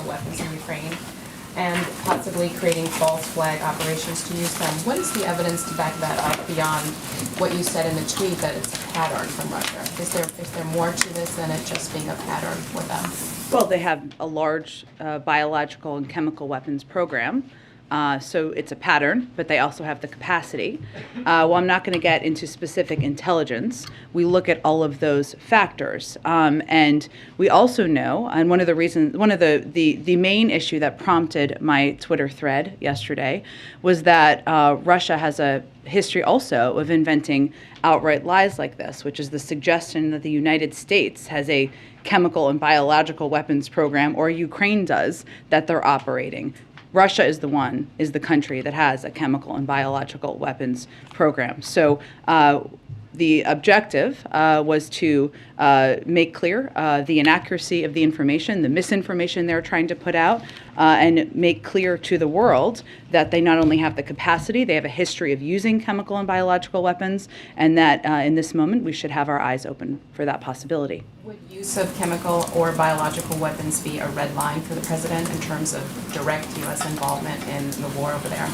weapons in Ukraine and possibly creating false flag operations to use them. What is the evidence to back that up beyond what you said in the tweet that it's a pattern from Russia? Is there more to this than it just being a pattern with them? Well, they have a large biological and chemical weapons program. So it's a pattern, but they also have the capacity. Well, I'm not going to get into specific intelligence. We look at all of those factors. And we also know, and one of the main issue that prompted my Twitter thread yesterday was that Russia has a history also of inventing outright lies like this, which is the suggestion that the United States has a chemical and biological weapons program, or Ukraine does, that they're operating. Russia is the country that has a chemical and biological weapons program. So the objective was to make clear the inaccuracy of the information, the misinformation they're trying to put out, and make clear to the world that they not only have the capacity, they have a history of using chemical and biological weapons, and that in this moment we should have our eyes open for that possibility. Would use of chemical or biological weapons be a red line for the president in terms of direct U.S. involvement in the war over there?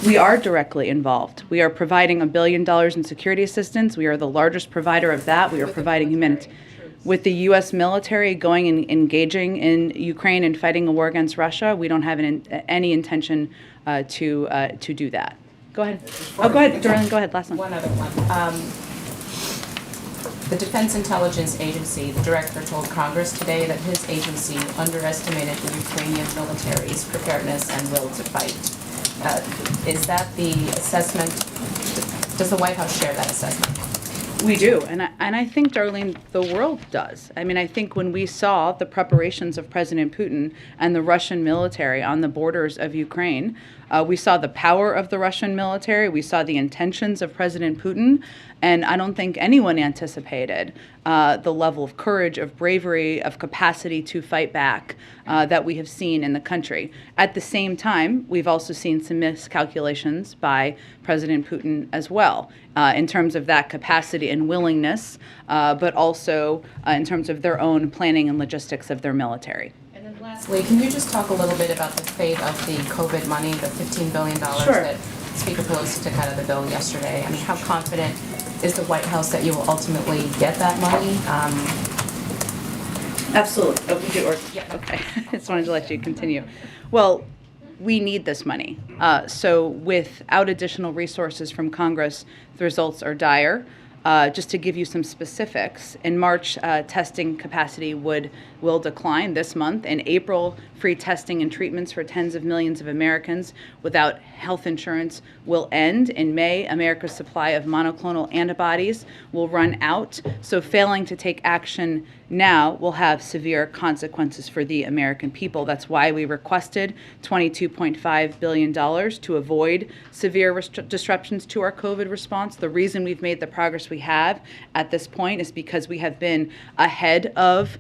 We are directly involved. We are providing $1 billion in security assistance. We are the largest provider of that. We are providing humanitarian. With the U.S. military going and engaging in Ukraine and fighting a war against Russia, we don't have any intention to do that. Go ahead. Oh, go ahead, Darlene. Go ahead. Last one. One other one. The Defense Intelligence Agency, the director told Congress today that his agency underestimated the Ukrainian military's preparedness and will to fight. Is that the assessment? Does the White House share that assessment? We do, and I think, Darlene, the world does. I mean, I think when we saw the preparations of President Putin and the Russian military on the borders of Ukraine, we saw the power of the Russian military, we saw the intentions of President Putin, and I don't think anyone anticipated the level of courage, of bravery, of capacity to fight back that we have seen in the country. At the same time, we've also seen some miscalculations by President Putin as well, in terms of that capacity and willingness, but also in terms of their own planning and logistics of their military. And then lastly, can you just talk a little bit about the fate of the COVID money, the $15 billion that Speaker Pelosi took out of the bill yesterday? I mean, how confident is the White House that you will ultimately get that money? Absolutely. Okay. I just wanted to let you continue. Well, we need this money. So without additional resources from Congress, the results are dire. Just to give you some specifics, in March, testing capacity will decline this month. In April, free testing and treatments for tens of millions of Americans without health insurance will end. In May, America's supply of monoclonal antibodies will run out. So failing to take action now will have severe consequences for the American people. That's why we requested $22.5 billion to avoid severe disruptions to our COVID response. The reason we've made the progress we have at this point is because we have been ahead of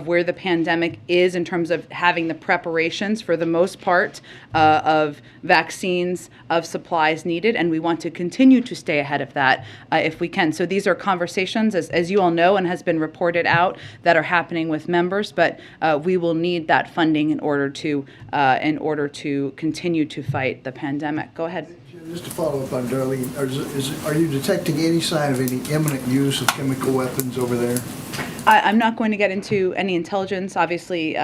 where the pandemic is in terms of having the preparations, for the most part, of vaccines, of supplies needed, and we want to continue to stay ahead of that if we can. So these are conversations, as you all know and has been reported out, that are happening with members, but we will need that funding in order to continue to fight the pandemic. Go ahead. Just to follow up on Darlene, are you detecting any sign of any imminent use of chemical weapons over there? I'm not going to get into any intelligence. Obviously,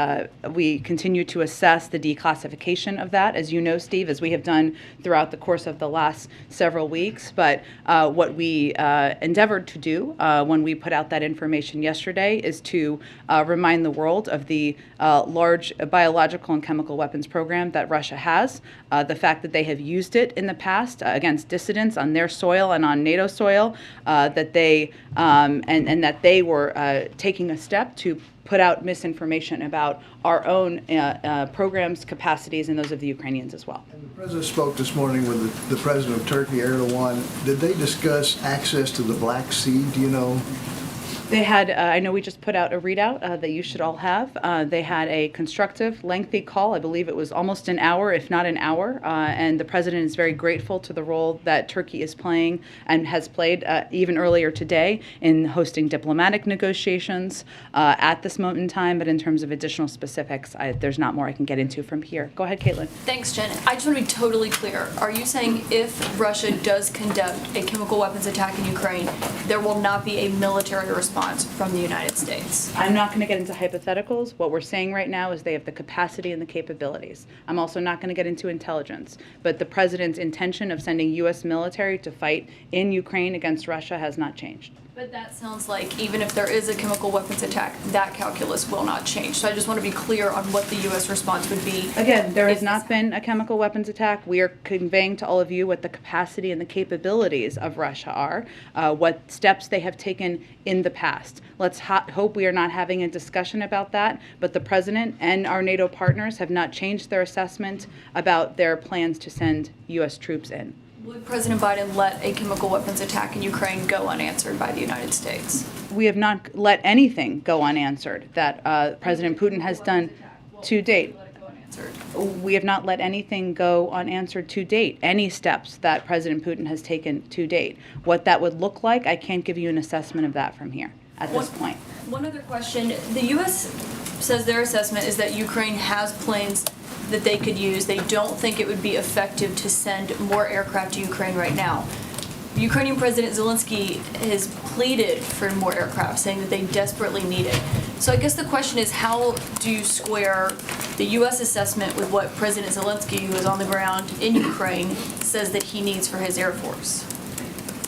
we continue to assess the declassification of that, as you know, Steve, as we have done throughout the course of the last several weeks. But what we endeavored to do when we put out that information yesterday is to remind the world of the large biological and chemical weapons program that Russia has, the fact that they have used it in the past against dissidents on their soil and on NATO soil, that they and that they were taking a step to put out misinformation about our own programs, capacities, and those of the Ukrainians as well. And the President spoke this morning with the President of Turkey, Erdogan. Did they discuss access to the Black Sea? Do you know? They had, I know we just put out a readout that you should all have. They had a constructive, lengthy call. I believe it was almost an hour, if not an hour. And the president is very grateful to the role that Turkey is playing and has played even earlier today in hosting diplomatic negotiations at this moment in time. But in terms of additional specifics, there's not more I can get into from here. Go ahead, Caitlin. Thanks, Jen. I just want to be totally clear. Are you saying if Russia does conduct a chemical weapons attack in Ukraine, there will not be a military response from the United States? I'm not going to get into hypotheticals. What we're saying right now is they have the capacity and the capabilities. I'm also not going to get into intelligence. But the president's intention of sending U.S. military to fight in Ukraine against Russia has not changed. But that sounds like even if there is a chemical weapons attack, that calculus will not change. So I just want to be clear on what the U.S. response would be. Again, there has not been a chemical weapons attack. We are conveying to all of you what the capacity and the capabilities of Russia are, what steps they have taken in the past. Let's hope we are not having a discussion about that, but the president and our NATO partners have not changed their assessment about their plans to send U.S. troops in. Would President Biden let a chemical weapons attack in Ukraine go unanswered by the United States? We have not let anything go unanswered that President Putin has done to date. We have not let anything go unanswered to date, any steps that President Putin has taken to date. What that would look like, I can't give you an assessment of that from here at this point. One other question. The U.S. says their assessment is that Ukraine has planes that they could use. They don't think it would be effective to send more aircraft to Ukraine right now. Ukrainian President Zelensky has pleaded for more aircraft, saying that they desperately need it. So I guess the question is, how do you square the U.S. assessment with what President Zelensky, who is on the ground in Ukraine, says that he needs for his Air Force?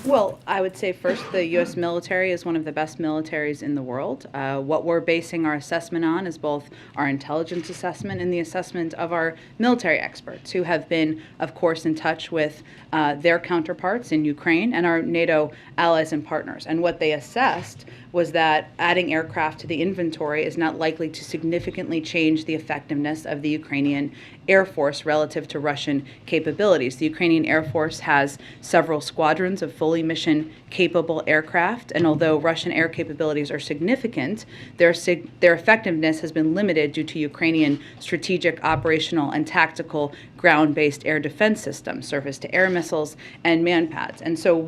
Well, I would say first, the U.S. military is one of the best militaries in the world. What we're basing our assessment on is both our intelligence assessment and the assessment of our military experts, who have been, of course, in touch with their counterparts in Ukraine and our NATO allies and partners. And what they assessed was that adding aircraft to the inventory is not likely to significantly change the effectiveness of the Ukrainian Air Force relative to Russian capabilities. The Ukrainian Air Force has several squadrons of fully mission-capable aircraft, and although Russian air capabilities are significant, their effectiveness has been limited due to Ukrainian strategic, operational, and tactical ground-based air defense systems, surface-to-air missiles, and manpads. And so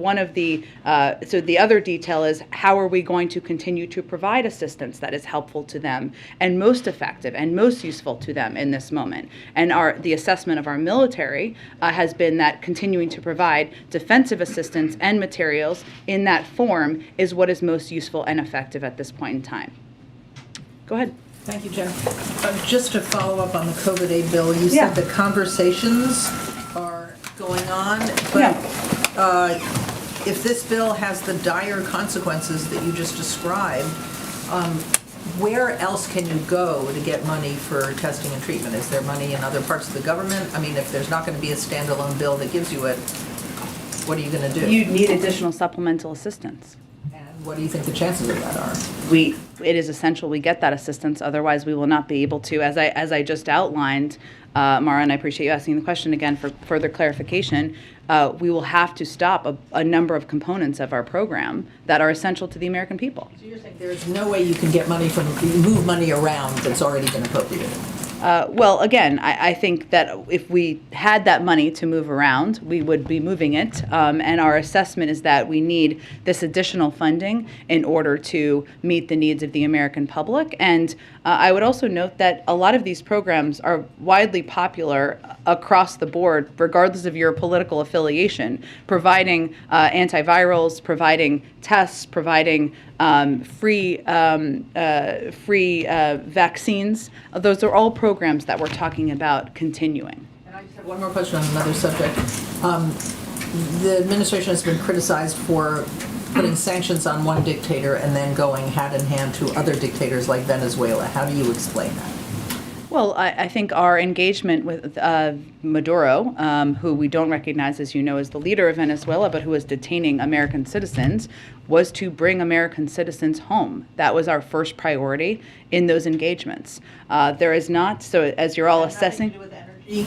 the other detail is, how are we going to continue to provide assistance that is helpful to them and most effective and most useful to them in this moment? And the assessment of our military has been that continuing to provide defensive assistance and materials in that form is what is most useful and effective at this point in time. Go ahead. Thank you, Jen. Just to follow up on the COVID aid bill, you said the conversations are going on, but if this bill has the dire consequences that you just described, where else can you go to get money for testing and treatment? Is there money in other parts of the government? I mean, if there's not going to be a standalone bill that gives you it, what are you going to do? You'd need additional supplemental assistance. And what do you think the chances of that are? It is essential we get that assistance, otherwise we will not be able to, as I just outlined, Mara, and I appreciate you asking the question again for further clarification, we will have to stop a number of components of our program that are essential to the American people. So you're saying there's no way you can get money move money around that's already been appropriated? Well, again, I think that if we had that money to move around, we would be moving it. And our assessment is that we need this additional funding in order to meet the needs of the American public. And I would also note that a lot of these programs are widely popular across the board, regardless of your political affiliation, providing antivirals, providing tests, providing free vaccines. Those are all programs that we're talking about continuing. And I just have one more question on another subject. The administration has been criticized for putting sanctions on one dictator and then going hand in hand to other dictators like Venezuela. How do you explain that? Well, I think our engagement with Maduro, who we don't recognize, as you know, as the leader of Venezuela, but who is detaining American citizens, was to bring American citizens home. That was our first priority in those engagements. There is not, so as you're all assessing. Nothing to do with energy?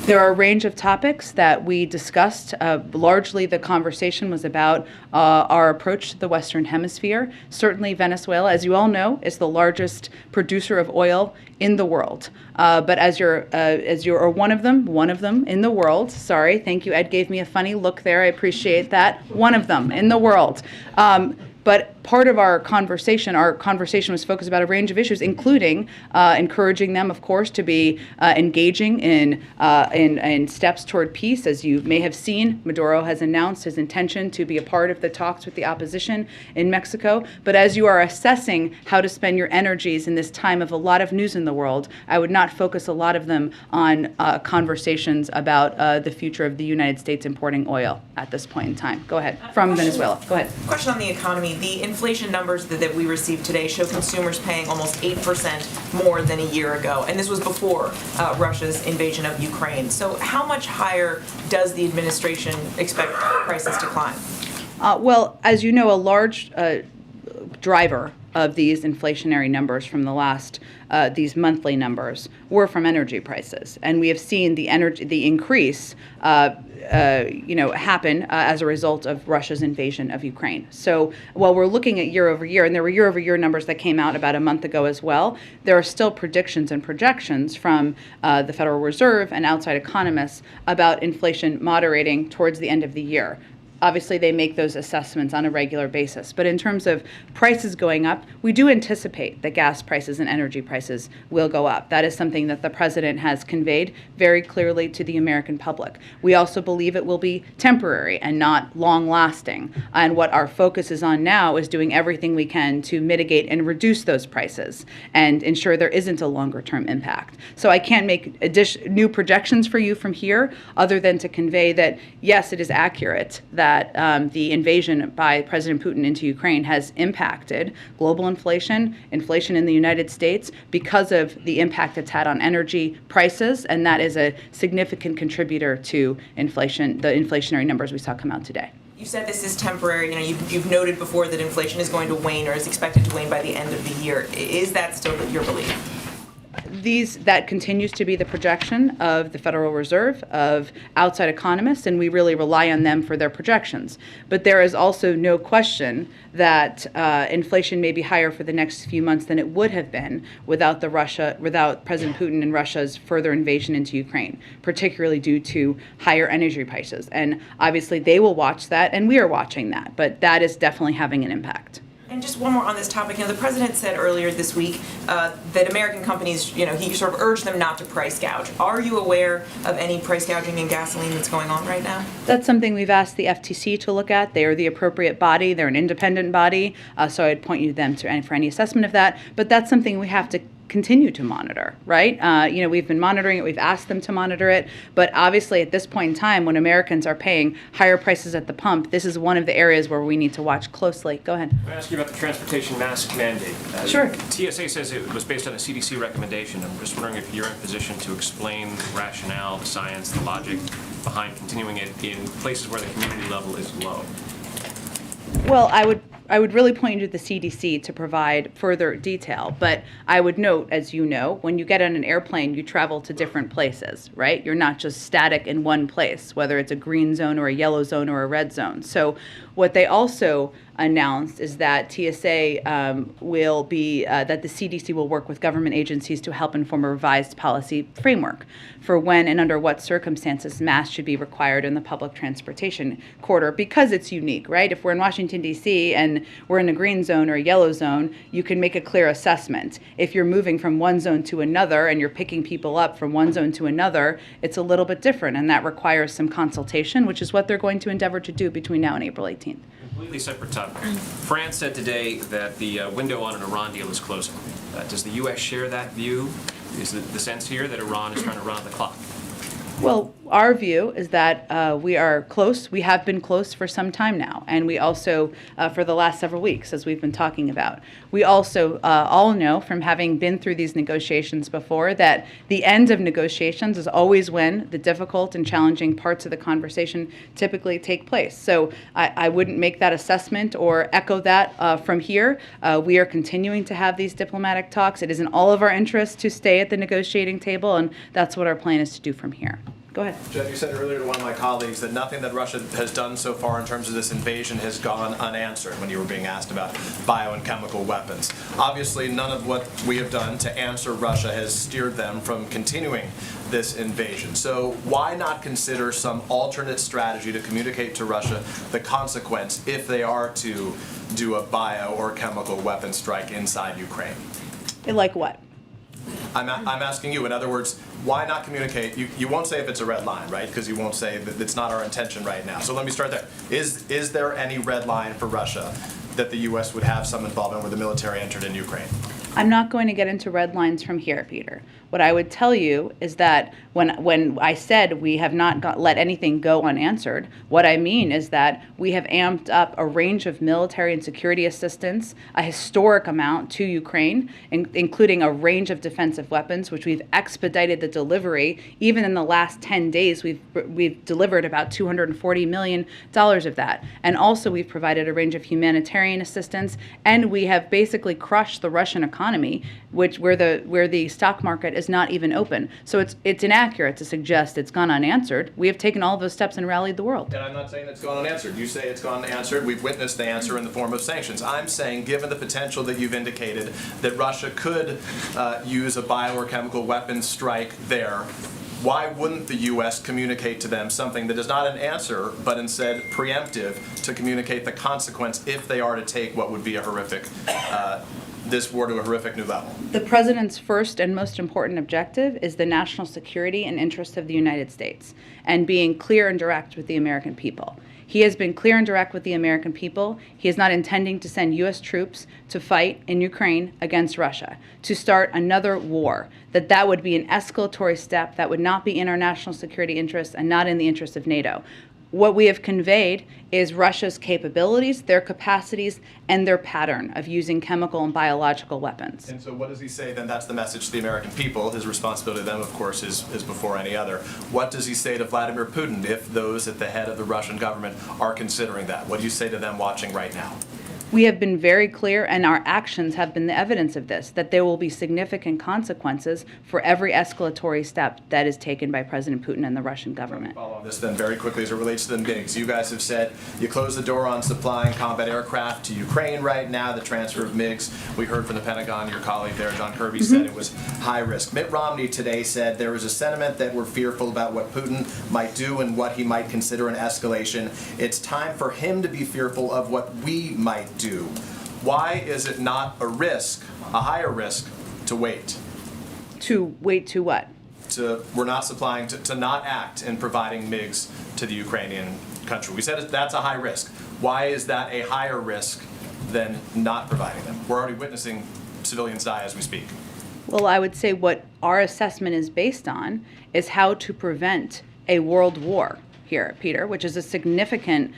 There are a range of topics that we discussed. Largely, the conversation was about our approach to the Western Hemisphere. Certainly, Venezuela, as you all know, is the largest producer of oil in the world. But as you're one of them in the world. Sorry, thank you. Ed gave me a funny look there. I appreciate that. One of them in the world. But part of our conversation was focused about a range of issues, including encouraging them, of course, to be engaging in steps toward peace. As you may have seen, Maduro has announced his intention to be a part of the talks with the opposition in Mexico. But as you are assessing how to spend your energies in this time of a lot of news in the world, I would not focus a lot of them on conversations about the future of the United States importing oil at this point in time. Go ahead. From Venezuela. Go ahead. Question on the economy. The inflation numbers that we received today show consumers paying almost 8% more than a year ago, and this was before Russia's invasion of Ukraine. So how much higher does the administration expect prices to climb? Well, as you know, a large driver of these inflationary numbers from the last, these monthly numbers, were from energy prices. And we have seen the increase happen as a result of Russia's invasion of Ukraine. So while we're looking at year over year, and there were year over year numbers that came out about a month ago as well, there are still predictions and projections from the Federal Reserve and outside economists about inflation moderating towards the end of the year. Obviously, they make those assessments on a regular basis. But in terms of prices going up, we do anticipate that gas prices and energy prices will go up. That is something that the president has conveyed very clearly to the American public. We also believe it will be temporary and not long-lasting. And what our focus is on now is doing everything we can to mitigate and reduce those prices and ensure there isn't a longer-term impact. So I can't make new projections for you from here other than to convey that, yes, it is accurate that the invasion by President Putin into Ukraine has impacted global inflation in the United States because of the impact it's had on energy prices, and that is a significant contributor to inflation, the inflationary numbers we saw come out today. You said this is temporary. You've noted before that inflation is going to wane or is expected to wane by the end of the year. Is that still your belief? That continues to be the projection of the Federal Reserve, of outside economists, and we really rely on them for their projections. But there is also no question that inflation may be higher for the next few months than it would have been without President Putin and Russia's further invasion into Ukraine, particularly due to higher energy prices. And obviously they will watch that, and we are watching that, but that is definitely having an impact. And just one more on this topic. The president said earlier this week that American companies, he sort of urged them not to price gouge. Are you aware of any price gouging in gasoline that's going on right now? That's something we've asked the FTC to look at. They are the appropriate body. They're an independent body. So I'd point you to them for any assessment of that. But that's something we have to continue to monitor, right? We've been monitoring it. We've asked them to monitor it. But obviously, at this point in time, when Americans are paying higher prices at the pump, this is one of the areas where we need to watch closely. Go ahead. I ask you about the transportation mask mandate. Sure. TSA says it was based on a CDC recommendation. I'm just wondering if you're in a position to explain the rationale, the science, the logic behind continuing it in places where the community level is low. Well, I would really point you to the CDC to provide further detail. But I would note, as you know, when you get on an airplane, you travel to different places, right? You're not just static in one place, whether it's a green zone or a yellow zone or a red zone. So what they also announced is that TSA that the CDC will work with government agencies to help inform a revised policy framework for when and under what circumstances masks should be required in the public transportation corridor, because it's unique, right? If we're in Washington, D.C. and we're in a green zone or a yellow zone, you can make a clear assessment. If you're moving from one zone to another and you're picking people up from one zone to another, it's a little bit different, and that requires some consultation, which is what they're going to endeavor to do between now and April 18th. Completely separate topic. France said today that the window on an Iran deal is closing. Does the U.S. share that view? Is the sense here that Iran is trying to run out the clock? Well, our view is that we are close. We have been close for some time now, and we also, for the last several weeks, as we've been talking about. We also all know from having been through these negotiations before that the end of negotiations is always when the difficult and challenging parts of the conversation typically take place. So I wouldn't make that assessment or echo that from here. We are continuing to have these diplomatic talks. It is in all of our interests to stay at the negotiating table, and that's what our plan is to do from here. Go ahead. Jen, you said earlier to one of my colleagues that nothing that Russia has done so far in terms of this invasion has gone unanswered when you were being asked about bio and chemical weapons. Obviously, none of what we have done to answer Russia has steered them from continuing this invasion. So why not consider some alternate strategy to communicate to Russia the consequence if they are to do a bio or chemical weapon strike inside Ukraine? Like what? I'm asking you, in other words, why not communicate? You won't say if it's a red line, right? Because you won't say that it's not our intention right now. So let me start there. Is there any red line for Russia that the U.S. would have some involvement where the military entered in Ukraine? I'm not going to get into red lines from here, Peter. What I would tell you is that when I said we have not let anything go unanswered, what I mean is that we have amped up a range of military and security assistance, a historic amount to Ukraine, including a range of defensive weapons, which we've expedited the delivery. Even in the last 10 days, we've delivered about $240 million of that. And also we've provided a range of humanitarian assistance, and we have basically crushed the Russian economy, where the stock market is not even open. So it's inaccurate to suggest it's gone unanswered. We have taken all of those steps and rallied the world. And I'm not saying it's gone unanswered. You say it's gone unanswered. We've witnessed the answer in the form of sanctions. I'm saying, given the potential that you've indicated that Russia could use a bio or chemical weapons strike there, why wouldn't the U.S. communicate to them something that is not an answer, but instead preemptive to communicate the consequence if they are to take what would be a horrific this war to a horrific new level? The president's first and most important objective is the national security and interest of the United States, and being clear and direct with the American people. He has been clear and direct with the American people. He is not intending to send U.S. troops to fight in Ukraine against Russia, to start another war, that would be an escalatory step that would not be in our national security interests and not in the interest of NATO. What we have conveyed is Russia's capabilities, their capacities, and their pattern of using chemical and biological weapons. And so what does he say then? That's the message to the American people. His responsibility to them, of course, is before any other. What does he say to Vladimir Putin if those at the head of the Russian government are considering that? What do you say to them watching right now? We have been very clear, and our actions have been the evidence of this, that there will be significant consequences for every escalatory step that is taken by President Putin and the Russian government. Follow on this then very quickly as it relates to the MiGs. You guys have said you closed the door on supplying combat aircraft to Ukraine right now, the transfer of MiGs. We heard from the Pentagon, your colleague there, John Kirby, said it was high risk. Mitt Romney today said there was a sentiment that we're fearful about what Putin might do and what he might consider an escalation. It's time for him to be fearful of what we might do. Why is it not a risk, a higher risk, to wait? To wait to what? We're not supplying, to not act in providing MiGs to the Ukrainian country. We said that's a high risk. Why is that a higher risk than not providing them? We're already witnessing civilians die as we speak. Well, I would say what our assessment is based on is how to prevent a world war here, Peter, which is a significant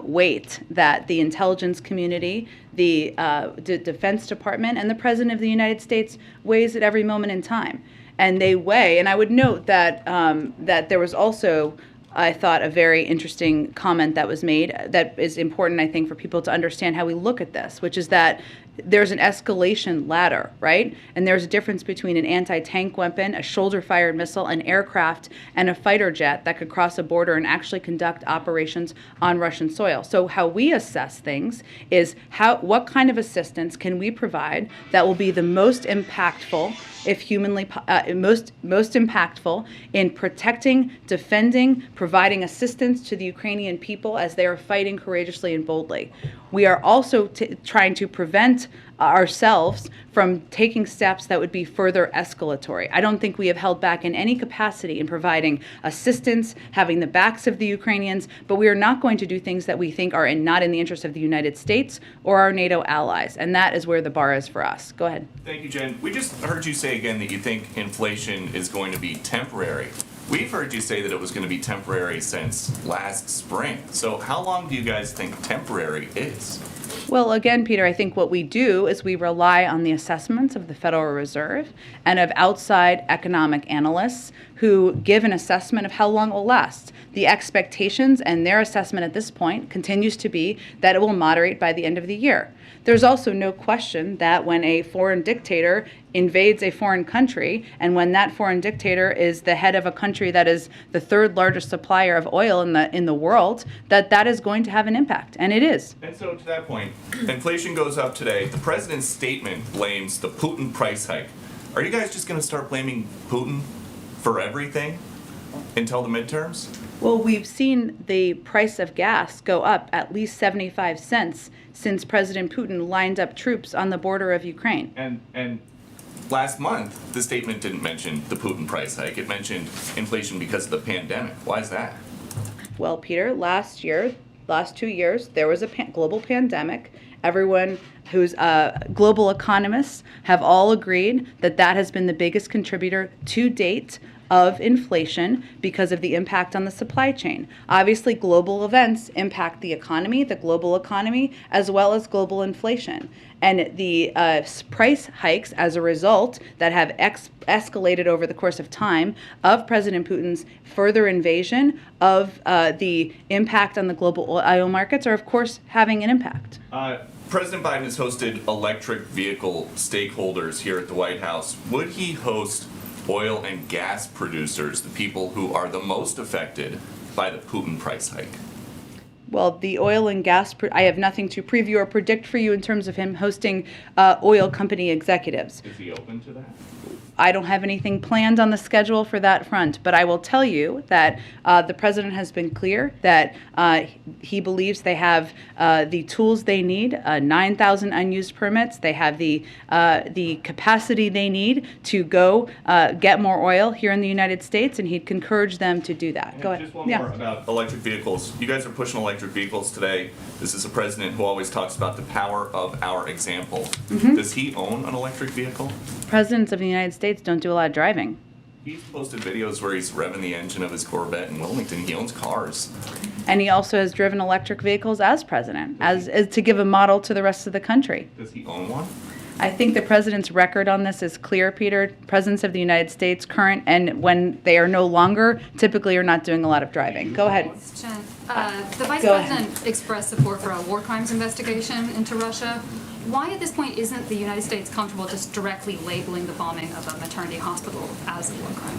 weight that the intelligence community, the Defense Department, and the President of the United States weighs at every moment in time. And they weigh, and I would note that that there was also, I thought, a very interesting comment that was made that is important, I think, for people to understand how we look at this, which is that there's an escalation ladder, right? And there's a difference between an anti-tank weapon, a shoulder-fired missile, an aircraft, and a fighter jet that could cross a border and actually conduct operations on Russian soil. So how we assess things is what kind of assistance can we provide that will be the most impactful, if humanly most impactful in protecting, defending, providing assistance to the Ukrainian people as they are fighting courageously and boldly. We are also trying to prevent ourselves from taking steps that would be further escalatory. I don't think we have held back in any capacity in providing assistance, having the backs of the Ukrainians, but we are not going to do things that we think are not in the interest of the United States or our NATO allies, and that is where the bar is for us. Go ahead. Thank you, Jen. We just heard you say again that you think inflation is going to be temporary. We've heard you say that it was going to be temporary since last spring. So how long do you guys think temporary is? Well, again, Peter, I think what we do is we rely on the assessments of the Federal Reserve and of outside economic analysts who give an assessment of how long it will last. The expectations and their assessment at this point continues to be that it will moderate by the end of the year. There's also no question that when a foreign dictator invades a foreign country, and when that foreign dictator is the head of a country that is the third largest supplier of oil in the world, that is going to have an impact, and it is. And so to that point, inflation goes up today. The president's statement blames the Putin price hike. Are you guys just going to start blaming Putin for everything until the midterms? Well, we've seen the price of gas go up at least 75 cents since President Putin lined up troops on the border of Ukraine. And last month, the statement didn't mention the Putin price hike. It mentioned inflation because of the pandemic. Why is that? Well, Peter, last 2 years, there was a global pandemic. Everyone who's global economists have all agreed that has been the biggest contributor to date of inflation because of the impact on the supply chain. Obviously, global events impact the global economy, as well as global inflation. And the price hikes as a result that have escalated over the course of time of President Putin's further invasion of the impact on the global oil markets are, of course, having an impact. President Biden has hosted electric vehicle stakeholders here at the White House. Would he host oil and gas producers, the people who are the most affected by the Putin price hike? Well, the oil and gas, I have nothing to preview or predict for you in terms of him hosting oil company executives. Is he open to that? I don't have anything planned on the schedule for that front, but I will tell you that the president has been clear that he believes they have the tools they need, 9,000 unused permits. They have the capacity they need to go get more oil here in the United States, and he'd encourage them to do that. Go ahead. Just one more about electric vehicles. You guys are pushing electric vehicles today. This is a president who always talks about the power of our example. Mm-hmm. Does he own an electric vehicle? Presidents of the United States don't do a lot of driving. He's posted videos where he's revving the engine of his Corvette in Wilmington. He owns cars. And he also has driven electric vehicles as president, as to give a model to the rest of the country. Does he own one? I think the president's record on this is clear, Peter. Presidents of the United States, current and when they are no longer, typically are not doing a lot of driving. Go ahead. Jen, the Vice Go President ahead. expressed support for a war crimes investigation into Russia. Why at this point isn't the United States comfortable just directly labeling the bombing of a maternity hospital as a war crime?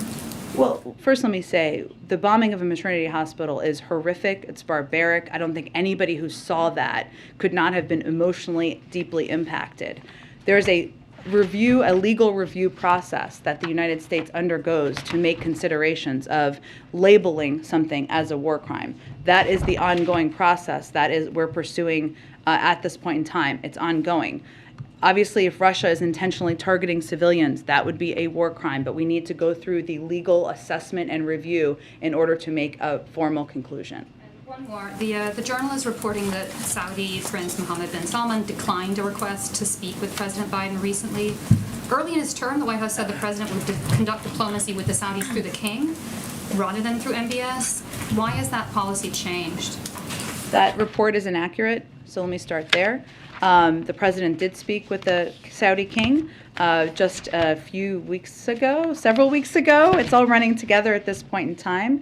Well, first let me say, the bombing of a maternity hospital is horrific, it's barbaric. I don't think anybody who saw that could not have been emotionally deeply impacted. There's a legal review process that the United States undergoes to make considerations of labeling something as a war crime. That is the ongoing process that we're pursuing at this point in time. It's ongoing. Obviously, if Russia is intentionally targeting civilians, that would be a war crime, but we need to go through the legal assessment and review in order to make a formal conclusion. One more. The journal is reporting that Saudi Prince Mohammed bin Salman declined a request to speak with President Biden recently. Early in his term, the White House said the president would conduct diplomacy with the Saudis through the king rather than through MBS. Why has that policy changed? That report is inaccurate, so let me start there. The president did speak with the Saudi king just several weeks ago. It's all running together at this point in time.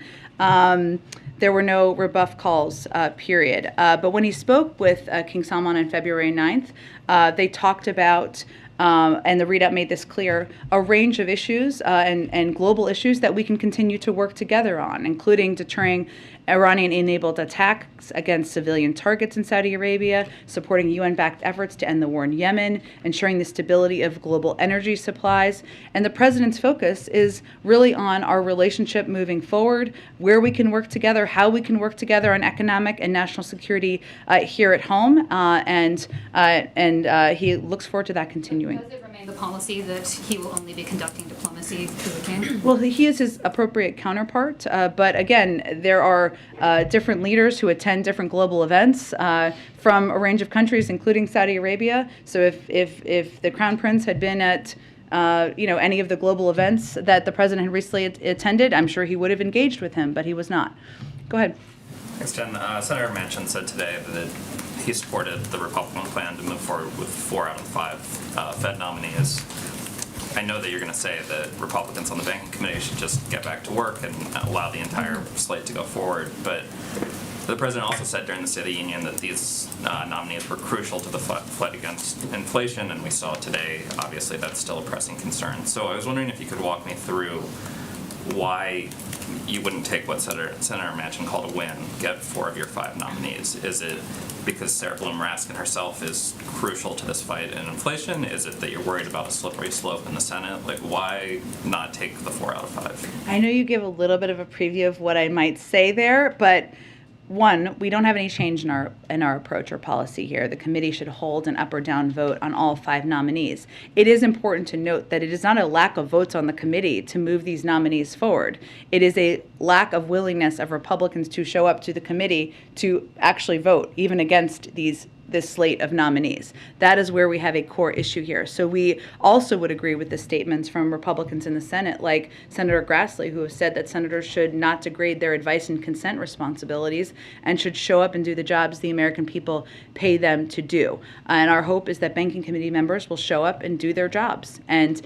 There were no rebuff calls, period. But when he spoke with King Salman on February 9th, they talked about, and the readout made this clear, a range of issues and global issues that we can continue to work together on, including deterring Iranian-enabled attacks against civilian targets in Saudi Arabia, supporting UN-backed efforts to end the war in Yemen, ensuring the stability of global energy supplies. And the president's focus is really on our relationship moving forward, where we can work together, how we can work together on economic and national security here at home, and he looks forward to that continuing. Does it remain the policy that he will only be conducting diplomacy through the king? Well, he is his appropriate counterpart, but again, there are different leaders who attend different global events from a range of countries, including Saudi Arabia. So if the Crown Prince had been at any of the global events that the president had recently attended, I'm sure he would have engaged with him, but he was not. Go ahead. Thanks, Jen. Senator Manchin said today that he supported the Republican plan to move forward with 4 out of 5 Fed nominees. I know that you're going to say that Republicans on the Banking Committee should just get back to work and allow the entire slate to go forward, but The president also said during the State of the Union that these nominees were crucial to the fight against inflation, and we saw today, obviously, that's still a pressing concern. So I was wondering if you could walk me through why you wouldn't take what Senator Manchin called a win, get 4 of your 5 nominees. Is it because Sarah Bloom Raskin herself is crucial to this fight in inflation? Is it that you're worried about a slippery slope in the Senate? Like, why not take the 4 out of 5? I know you give a little bit of a preview of what I might say there, but one, we don't have any change in our approach or policy here. The committee should hold an up or down vote on all 5 nominees. It is important to note that it is not a lack of votes on the committee to move these nominees forward. It is a lack of willingness of Republicans to show up to the committee to actually vote, even against this slate of nominees. That is where we have a core issue here. So we also would agree with the statements from Republicans in the Senate, like Senator Grassley, who have said that senators should not degrade their advice and consent responsibilities and should show up and do the jobs the American people pay them to do. And our hope is that banking committee members will show up and do their jobs and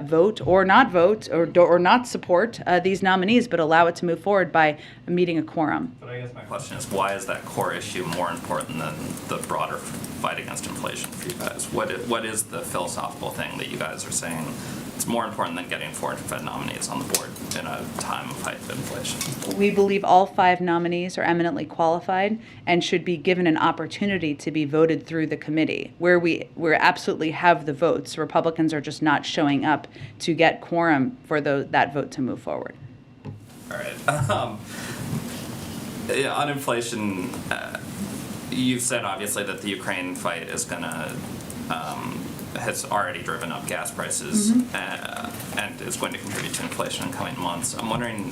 vote or not support these nominees, but allow it to move forward by meeting a quorum. But I guess my question is, why is that core issue more important than the broader fight against inflation for you guys? What is the philosophical thing that you guys are saying it's more important than getting 4 Fed nominees on the board in a time of heightened inflation? We believe all 5 nominees are eminently qualified and should be given an opportunity to be voted through the committee, where we absolutely have the votes. Republicans are just not showing up to get quorum for that vote to move forward. All right. On inflation, you've said obviously that the Ukraine fight is going to has already driven up gas prices and is going to contribute to inflation in coming months. I'm wondering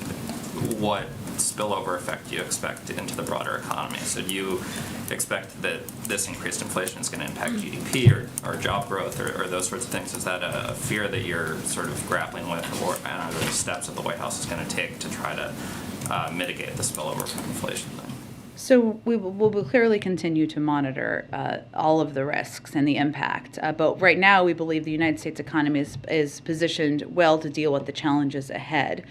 what spillover effect you expect into the broader economy. So do you expect that this increased inflation is going to impact GDP or job growth or those sorts of things? Is that a fear that you're sort of grappling with, and are there steps that the White House is going to take to try to mitigate the spillover from inflation then? So we will clearly continue to monitor all of the risks and the impact. But right now, we believe the United States economy is positioned well to deal with the challenges ahead.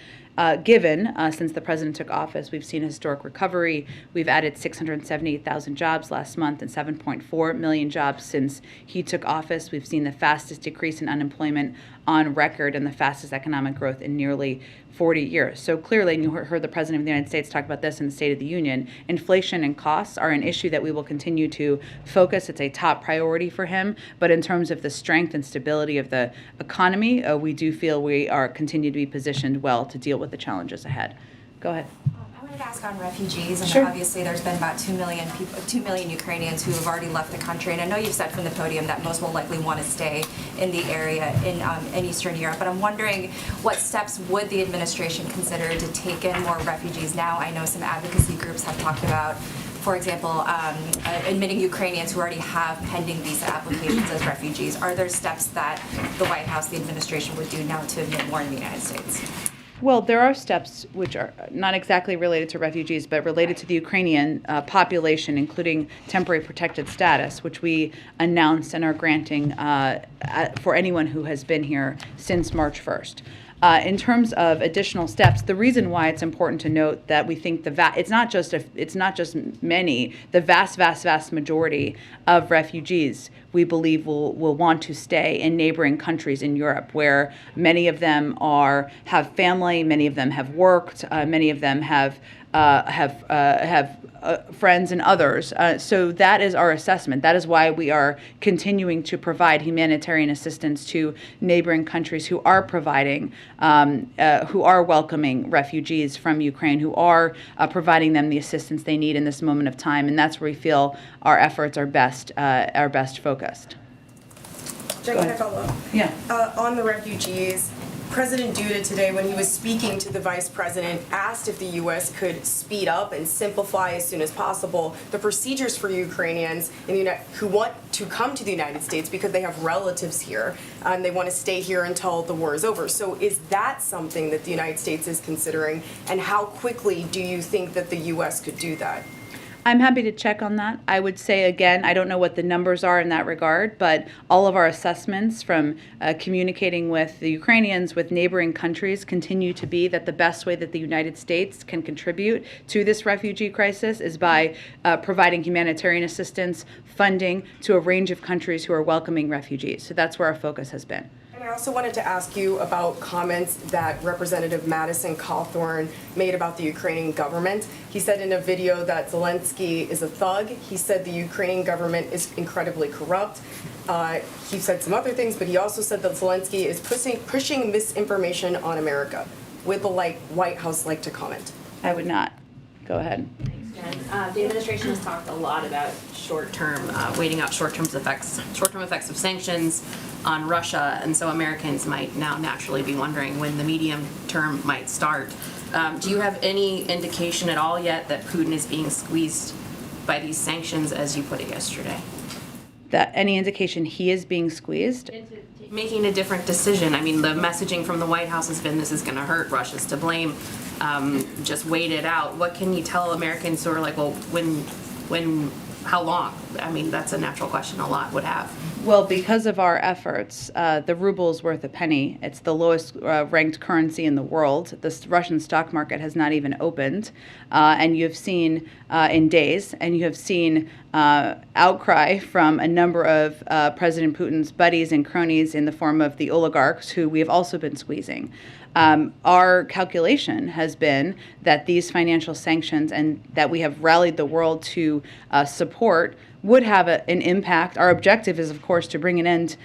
Given, since the president took office, we've seen a historic recovery. We've added 678,000 jobs last month and 7.4 million jobs since he took office. We've seen the fastest decrease in unemployment on record and the fastest economic growth in nearly 40 years. So clearly, and you heard the President of the United States talk about this in the State of the Union, inflation and costs are an issue that we will continue to focus. It's a top priority for him. But in terms of the strength and stability of the economy, we do feel we are continue to be positioned well to deal with the challenges ahead. Go ahead. I wanted to ask on refugees, and Sure. obviously there's been about 2 million people, 2 million Ukrainians who have already left the country, and I know you've said from the podium that most will likely want to stay in the area in Eastern Europe, but I'm wondering what steps would the administration consider to take in more refugees now? I know some advocacy groups have talked about, for example, admitting Ukrainians who already have pending visa applications as refugees. Are there steps that the White House, the administration would do now to admit more in the United States? Well, there are steps which are not exactly related to refugees, but related to the Ukrainian population, including temporary protected status, which we announced and are granting for anyone who has been here since March 1st. In terms of additional steps, the reason why it's important to note that we think it's not just many, the vast majority of refugees we believe will want to stay in neighboring countries in Europe, where many of them have family, many of them have worked, many of them have friends and others. So that is our assessment. That is why we are continuing to provide humanitarian assistance to neighboring countries who are providing, who are welcoming refugees from Ukraine, who are providing them the assistance they need in this moment of time. And that's where we feel our efforts are best focused. Jen, can I follow up? Yeah. On the refugees, President Duda today, when he was speaking to the Vice President, asked if the U.S. could speed up and simplify as soon as possible the procedures for Ukrainians who want to come to the United States because they have relatives here and they want to stay here until the war is over. So is that something that the United States is considering, and how quickly do you think that the U.S. could do that? I'm happy to check on that. I would say, again, I don't know what the numbers are in that regard, but all of our assessments from communicating with the Ukrainians, with neighboring countries, continue to be that the best way that the United States can contribute to this refugee crisis is by providing humanitarian assistance, funding to a range of countries who are welcoming refugees. So that's where our focus has been. And I also wanted to ask you about comments that Representative Madison Cawthorn made about the Ukrainian government. He said in a video that Zelensky is a thug. He said the Ukrainian government is incredibly corrupt. He said some other things, but he also said that Zelensky is pushing misinformation on America. Would the White House like to comment? I would not. Go ahead. The administration has talked a lot about short-term, waiting out short-term effects of sanctions on Russia, and so Americans might now naturally be wondering when the medium term might start. Do you have any indication at all yet that Putin is being squeezed by these sanctions, as you put it yesterday? That any indication he is being squeezed? Making a different decision. I mean, the messaging from the White House has been this is going to hurt, Russia's to blame. Just wait it out. What can you tell Americans who are like, well, when, how long? I mean, that's a natural question a lot would have. Well, because of our efforts, the ruble is worth a penny. It's the lowest ranked currency in the world. The Russian stock market has not even opened. And you have seen in days, and you have seen outcry from a number of President Putin's buddies and cronies in the form of the oligarchs who we have also been squeezing. Our calculation has been that these financial sanctions and that we have rallied the world to support would have an impact. Our objective is, of course, to bring an end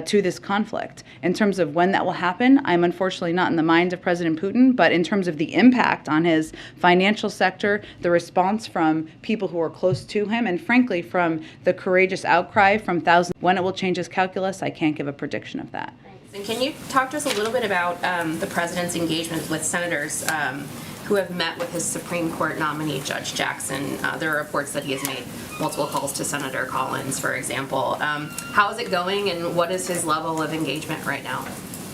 to this conflict. In terms of when that will happen, I'm unfortunately not in the mind of President Putin, but in terms of the impact on his financial sector, the response from people who are close to him, and frankly, from the courageous outcry from thousands, when it will change his calculus, I can't give a prediction of that. And can you talk to us a little bit about the president's engagement with senators who have met with his Supreme Court nominee, Judge Jackson? There are reports that he has made multiple calls to Senator Collins, for example. How is it going, and what is his level of engagement right now?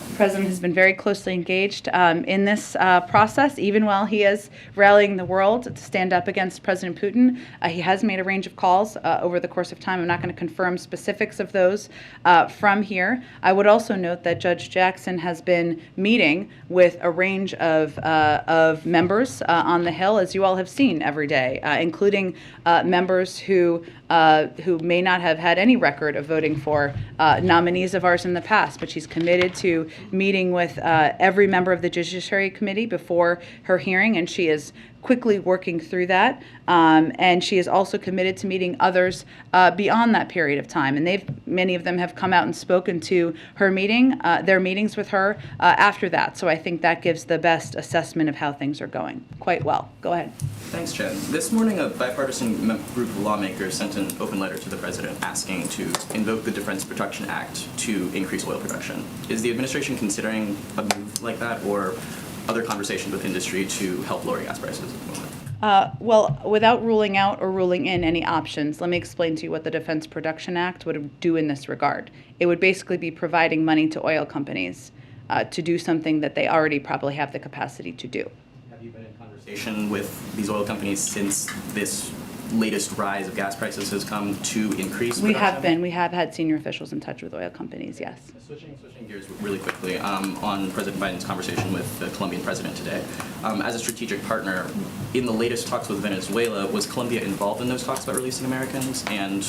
The president has been very closely engaged in this process, even while he is rallying the world to stand up against President Putin. He has made a range of calls over the course of time. I'm not going to confirm specifics of those from here. I would also note that Judge Jackson has been meeting with a range of members on the Hill, as you all have seen every day, including members who may not have had any record of voting for nominees of ours in the past, but she's committed to meeting with every member of the Judiciary Committee before her hearing, and she is quickly working through that. And she is also committed to meeting others beyond that period of time. And many of them have come out and spoken to her their meetings with her after that. So I think that gives the best assessment of how things are going quite well. Go ahead. Thanks, Jen. This morning, a bipartisan group of lawmakers sent an open letter to the president asking to invoke the Defense Production Act to increase oil production. Is the administration considering a move like that, or other conversations with industry to help lower gas prices at the moment? Well, without ruling out or ruling in any options, let me explain to you what the Defense Production Act would do in this regard. It would basically be providing money to oil companies to do something that they already probably have the capacity to do. Have you been in conversation with these oil companies since this latest rise of gas prices has come to increase production? We have had senior officials in touch with oil companies, yes. Switching gears really quickly, on President Biden's conversation with the Colombian president today. As a strategic partner, in the latest talks with Venezuela, was Colombia involved in those talks about releasing Americans? And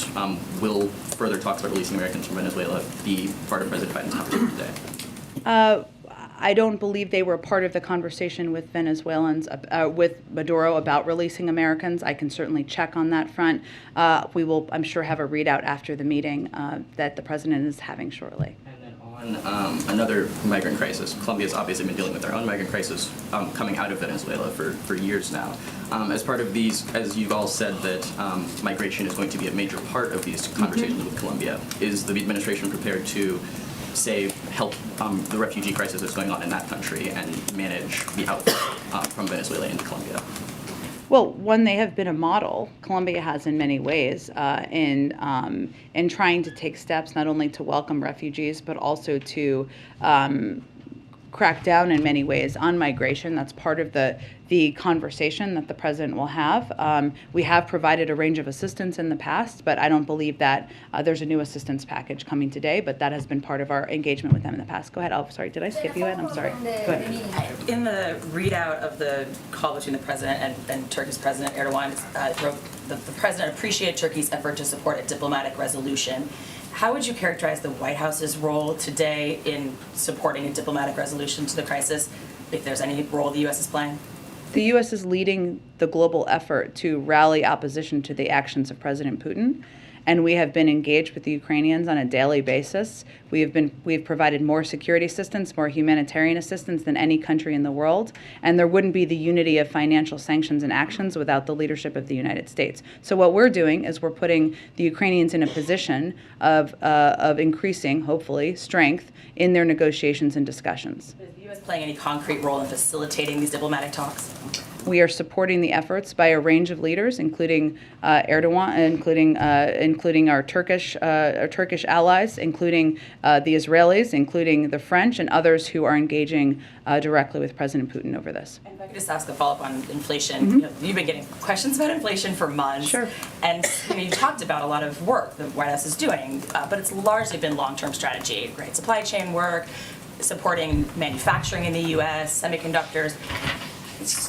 will further talks about releasing Americans from Venezuela be part of President Biden's conversation today? I don't believe they were part of the conversation with Venezuelans, with Maduro about releasing Americans. I can certainly check on that front. We will, I'm sure, have a readout after the meeting that the president is having shortly. And then on another migrant crisis, Colombia's obviously been dealing with their own migrant crisis coming out of Venezuela for years now. As part of these, as you've all said, that migration is going to be a major part of these conversations with Colombia. Is the administration prepared to help the refugee crisis that's going on in that country and manage the outflow from Venezuela into Colombia? Well, one, they have been a model. Colombia has in many ways in trying to take steps not only to welcome refugees but also to crack down in many ways on migration. That's part of the conversation that the president will have. We have provided a range of assistance in the past, but I don't believe that there's a new assistance package coming today, but that has been part of our engagement with them in the past. Go ahead. Oh, sorry, did I skip you, Ed? I'm sorry. Go ahead. In the readout of the call between the president and Turkey's President Erdogan, wrote that the president appreciated Turkey's effort to support a diplomatic resolution. How would you characterize the White House's role today in supporting a diplomatic resolution to the crisis, if there's any role the U.S. is playing? The U.S. is leading the global effort to rally opposition to the actions of President Putin, and we have been engaged with the Ukrainians on a daily basis. We've provided more security assistance, more humanitarian assistance than any country in the world, and there wouldn't be the unity of financial sanctions and actions without the leadership of the United States. So what we're doing is we're putting the Ukrainians in a position of increasing, hopefully, strength in their negotiations and discussions. Is the U.S. playing any concrete role in facilitating these diplomatic talks? We are supporting the efforts by a range of leaders, including Erdogan, including our Turkish allies, including the Israelis, including the French, and others who are engaging directly with President Putin over this. And if I could just ask a follow-up on inflation. You know, you've been getting questions about inflation for months. Sure. And you talked about a lot of work the White House is doing, but it's largely been long-term strategy, right? Supply chain work, supporting manufacturing in the U.S., semiconductors.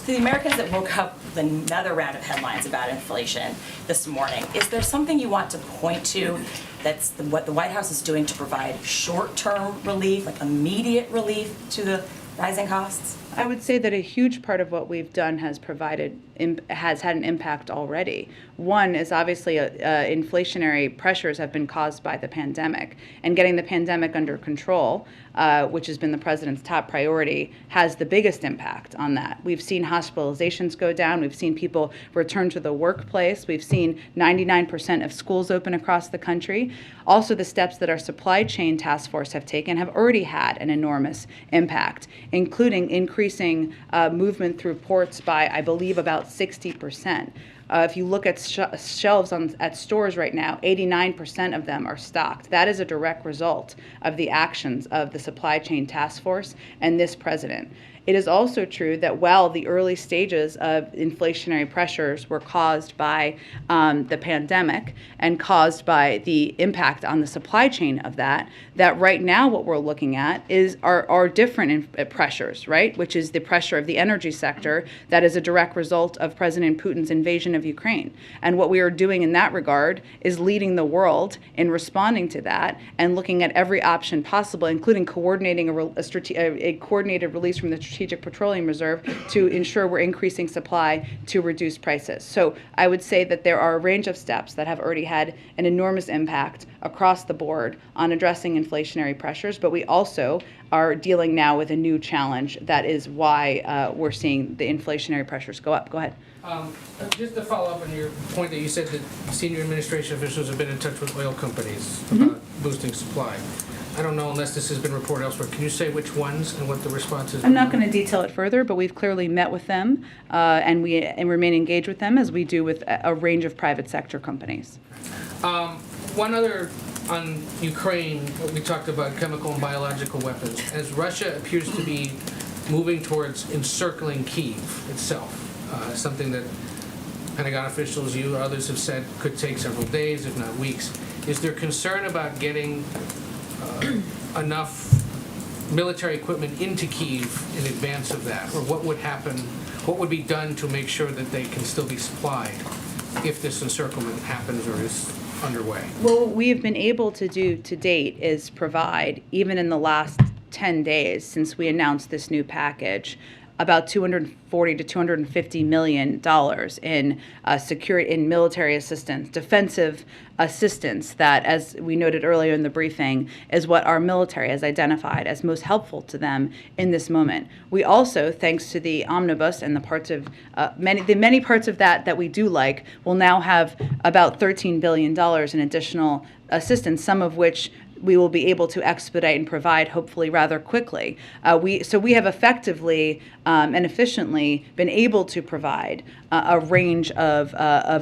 The Americans that woke up with another round of headlines about inflation this morning, is there something you want to point to that's what the White House is doing to provide short-term relief, like immediate relief to the rising costs? I would say that a huge part of what we've done has had an impact already. One is obviously inflationary pressures have been caused by the pandemic, and getting the pandemic under control, which has been the president's top priority, has the biggest impact on that. We've seen hospitalizations go down. We've seen people return to the workplace. We've seen 99% of schools open across the country. Also, the steps that our supply chain task force have taken have already had an enormous impact, including increasing movement through ports by, I believe, about 60%. If you look at shelves at stores right now, 89% of them are stocked. That is a direct result of the actions of the supply chain task force and this president. It is also true that while the early stages of inflationary pressures were caused by the pandemic and caused by the impact on the supply chain of that right now what we're looking at are different pressures, right? Which is the pressure of the energy sector that is a direct result of President Putin's invasion of Ukraine. And what we are doing in that regard is leading the world in responding to that and looking at every option possible, including coordinating a coordinated release from the Strategic Petroleum Reserve to ensure we're increasing supply to reduce prices. So I would say that there are a range of steps that have already had an enormous impact across the board on addressing inflationary pressures, but we also are dealing now with a new challenge that is why we're seeing the inflationary pressures go up. Go ahead. Just to follow up on your point that you said that senior administration officials have been in touch with oil companies about boosting supply. I don't know unless this has been reported elsewhere. Can you say which ones and what the response is? I'm not going to detail it further, but we've clearly met with them and we remain engaged with them as we do with a range of private sector companies. One other on Ukraine, we talked about chemical and biological weapons. As Russia appears to be moving towards encircling Kyiv itself, something that Pentagon officials, you or others have said could take several days, if not weeks. Is there concern about getting enough military equipment into Kyiv in advance of that? Or what would happen, what would be done to make sure that they can still be supplied if this encirclement happens or is underway? Well, what we have been able to do to date is provide, even in the last 10 days since we announced this new package, about $240 to $250 million in military assistance, defensive assistance that, as we noted earlier in the briefing, is what our military has identified as most helpful to them in this moment. We also, thanks to the omnibus and the parts of many parts of that we do like, will now have about $13 billion in additional assistance, some of which we will be able to expedite and provide, hopefully rather quickly. We have effectively and efficiently been able to provide a range of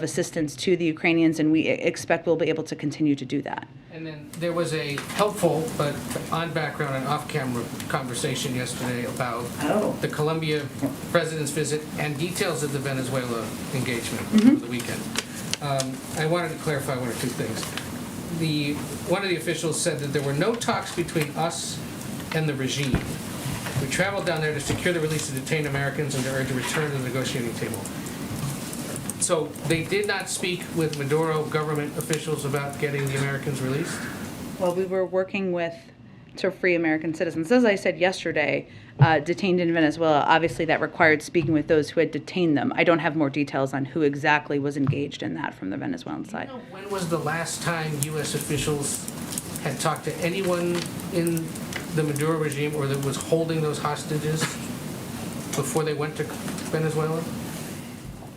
assistance to the Ukrainians, and we expect we'll be able to continue to do that. And then there was a helpful but on background and off-camera conversation yesterday about the Colombia president's visit and details of the Venezuela engagement over the weekend. I wanted to clarify one or two things. One of the officials said that there were no talks between us and the regime. We traveled down there to secure the release of detained Americans and to urge a return to the negotiating table. So they did not speak with Maduro government officials about getting the Americans released? Well, we were working to free American citizens. As I said yesterday, detained in Venezuela, obviously that required speaking with those who had detained them. I don't have more details on who exactly was engaged in that from the Venezuelan side. Do you know when was the last time U.S. officials had talked to anyone in the Maduro regime or that was holding those hostages before they went to Venezuela?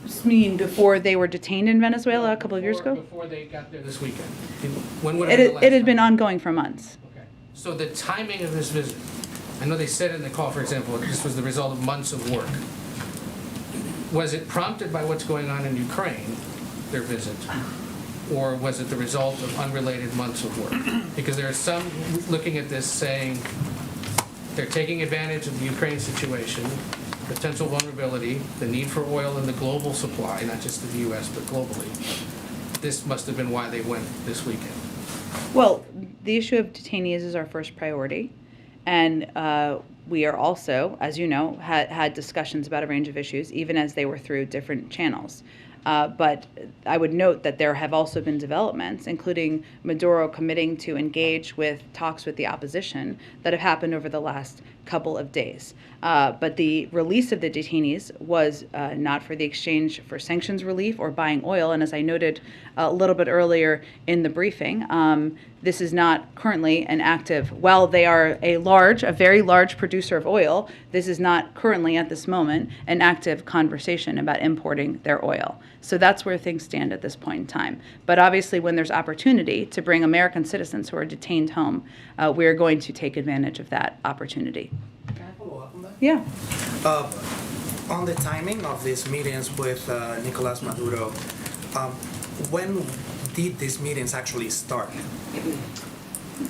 You mean before they were detained in Venezuela a couple of years ago? Before they got there this weekend. When would it have been the last It had time? been ongoing for months. Okay. So the timing of this visit, I know they said in the call, for example, that this was the result of months of work. Was it prompted by what's going on in Ukraine, their visit? Or was it the result of unrelated months of work? Because there are some looking at this saying they're taking advantage of the Ukraine situation, potential vulnerability, the need for oil in the global supply, not just to the U.S., but globally. This must have been why they went this weekend. Well, the issue of detainees is our first priority. And we are also, as you know, had discussions about a range of issues, even as they were through different channels. But I would note that there have also been developments, including Maduro committing to engage with talks with the opposition that have happened over the last couple of days. But the release of the detainees was not for the exchange for sanctions relief or buying oil. And as I noted a little bit earlier in the briefing, this is not currently an active, while they are a very large producer of oil, this is not currently at this moment an active conversation about importing their oil. So that's where things stand at this point in time. But obviously when there's opportunity to bring American citizens who are detained home, we're going to take advantage of that opportunity. Can I follow up on that? Yeah. On the timing of these meetings with Nicolas Maduro, when did these meetings actually start?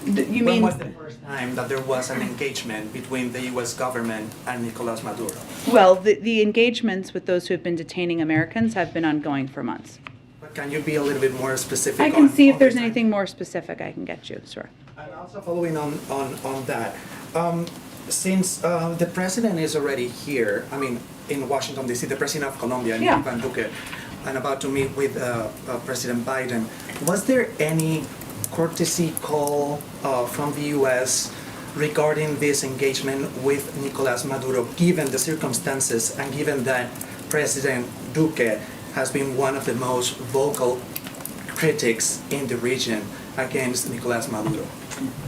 When was the first time that there was an engagement between the U.S. government and Nicolas Maduro? Well, the engagements with those who have been detaining Americans have been ongoing for months. But can you be a little bit more specific? I can see if there's anything more specific I can get you, sure. And also following on that, since the president is already here, I mean, in Washington, D.C., the president of Colombia, Ivan Duque, and about to meet with President Biden, was there any courtesy call from the U.S. regarding this engagement with Nicolas Maduro, given the circumstances and given that President Duque has been one of the most vocal critics in the region against Nicolas Maduro?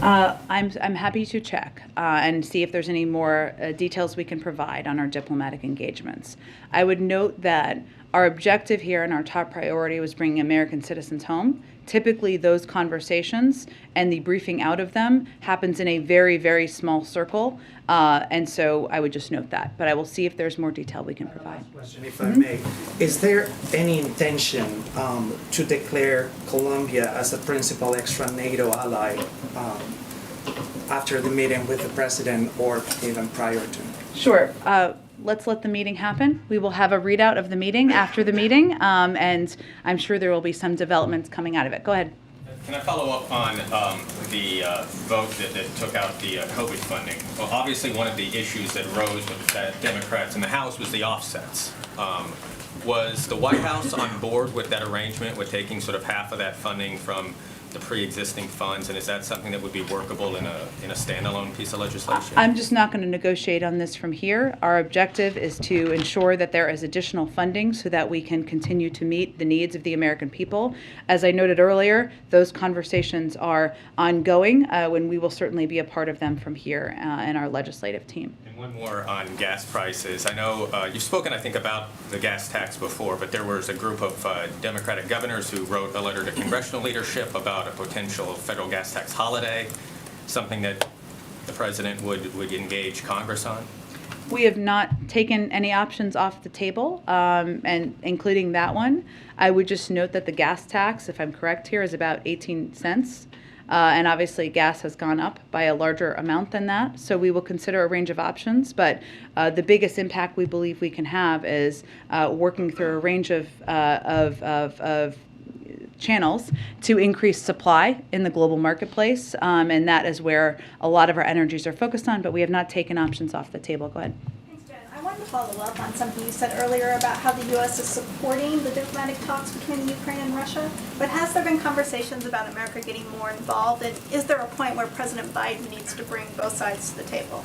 I'm happy to check and see if there's any more details we can provide on our diplomatic engagements. I would note that our objective here and our top priority was bringing American citizens home. Typically, those conversations and the briefing out of them happens in a very, very small circle, and so I would just note that. But I will see if there's more detail we can provide. Last question, if I may. Is there any intention to declare Colombia as a principal extra NATO ally after the meeting with the president or even prior to? Sure. Let's let the meeting happen. We will have a readout of the meeting after the meeting, and I'm sure there will be some developments coming out of it. Go ahead. Can I follow up on the vote that took out the COVID funding? Well, obviously one of the issues that rose with the Democrats in the House was the offsets. Was the White House on board with that arrangement, with taking sort of half of that funding from the pre-existing funds, and is that something that would be workable in a standalone piece of legislation? I'm just not going to negotiate on this from here. Our objective is to ensure that there is additional funding so that we can continue to meet the needs of the American people. As I noted earlier, those conversations are ongoing, when we will certainly be a part of them from here and our legislative team. And one more on gas prices. I know you've spoken, I think, about the gas tax before, but there was a group of Democratic governors who wrote a letter to congressional leadership about a potential federal gas tax holiday, something that the president would engage Congress on. We have not taken any options off the table, and including that one. I would just note that the gas tax, if I'm correct here, is about 18 cents. And obviously gas has gone up by a larger amount than that. So we will consider a range of options, but the biggest impact we believe we can have is working through a range of channels to increase supply in the global marketplace. And that is where a lot of our energies are focused on, but we have not taken options off the table. Go ahead. I wanted to follow up on something you said earlier about how the U.S. is supporting the diplomatic talks between Ukraine and Russia. But has there been conversations about America getting more involved? And is there a point where President Biden needs to bring both sides to the table?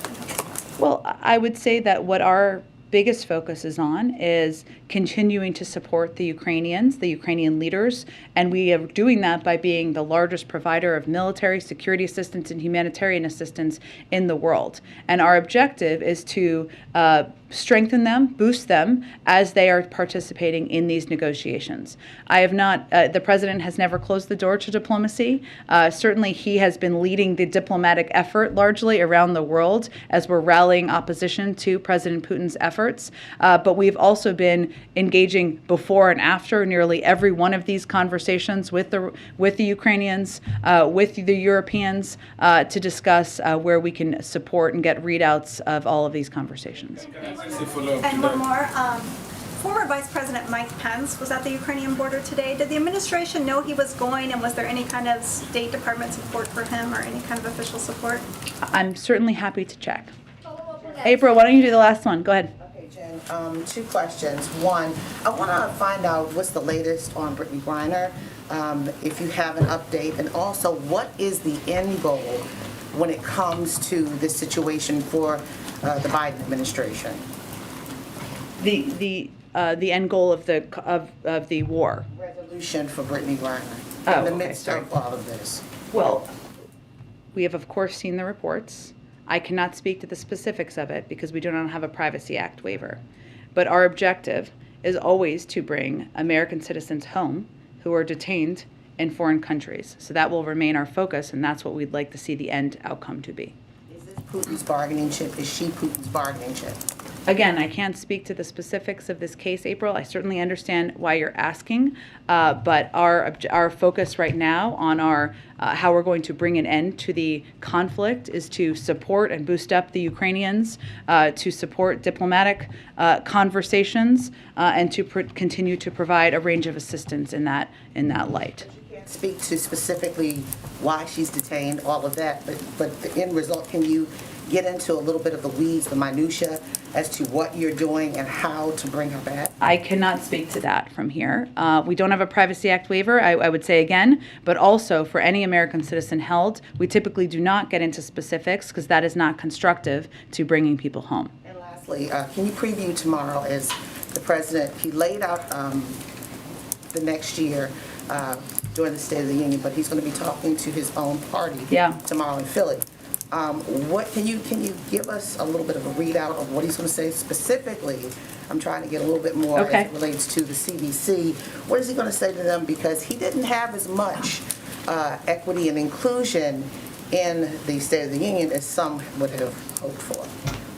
Well, I would say that what our biggest focus is on is continuing to support the Ukrainians, the Ukrainian leaders, and we are doing that by being the largest provider of military, security assistance, and humanitarian assistance in the world. And our objective is to strengthen them, boost them as they are participating in these negotiations. I have not, the president has never closed the door to diplomacy. Certainly he has been leading the diplomatic effort largely around the world as we're rallying opposition to President Putin's efforts. But we've also been engaging before and after nearly every one of these conversations with the Ukrainians, with the Europeans, to discuss where we can support and get readouts of all of these conversations. And one more. Former Vice President Mike Pence was at the Ukrainian border today. Did the administration know he was going, and was there any kind of State Department support for him or any kind of official support? I'm certainly happy to check. April, why don't you do the last one? Go ahead. Okay, Jen, two questions. One, I want to find out what's the latest on Brittany Griner, if you have an update, and also what is the end goal when it comes to this situation for the Biden administration? The end goal of the war. Resolution for Brittany Griner in the midst of all of this. Well, we have of course seen the reports. I cannot speak to the specifics of it because we do not have a Privacy Act waiver. But our objective is always to bring American citizens home who are detained in foreign countries. So that will remain our focus, and that's what we'd like to see the end outcome to be. Is this Putin's bargaining chip? Is she Putin's bargaining chip? Again, I can't speak to the specifics of this case, April. I certainly understand why you're asking, but our focus right now on our how we're going to bring an end to the conflict is to support and boost up the Ukrainians, to support diplomatic conversations, and to continue to provide a range of assistance in that light. Speak to specifically why she's detained, all of that, but the end result, can you get into a little bit of the weeds, the minutia, as to what you're doing and how to bring her back? I cannot speak to that from here. We don't have a Privacy Act waiver, I would say again, but also for any American citizen held, we typically do not get into specifics because that is not constructive to bringing people home. And lastly, can you preview tomorrow as the president, he laid out the next year during the State of the Union, but he's going to be talking to his own party tomorrow in Philly. What can you give us a little bit of a readout of what he's going to say specifically? I'm trying to get a little bit more as it relates to the CDC. What is he going to say to them? Because he didn't have as much equity and inclusion in the State of the Union as some would have hoped for.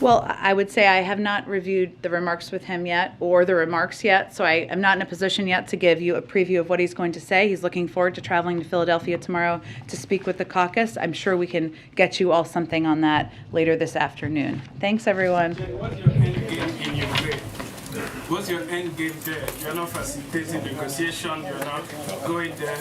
Well, I would say I have not reviewed the remarks with him yet, or the remarks yet, so I am not in a position yet to give you a preview of what he's going to say. He's looking forward to traveling to Philadelphia tomorrow to speak with the caucus. I'm sure we can get you all something on that later this afternoon. Thanks, everyone. What's your end game in Ukraine? What's your end game there? You're not facilitating negotiation, you're not going there.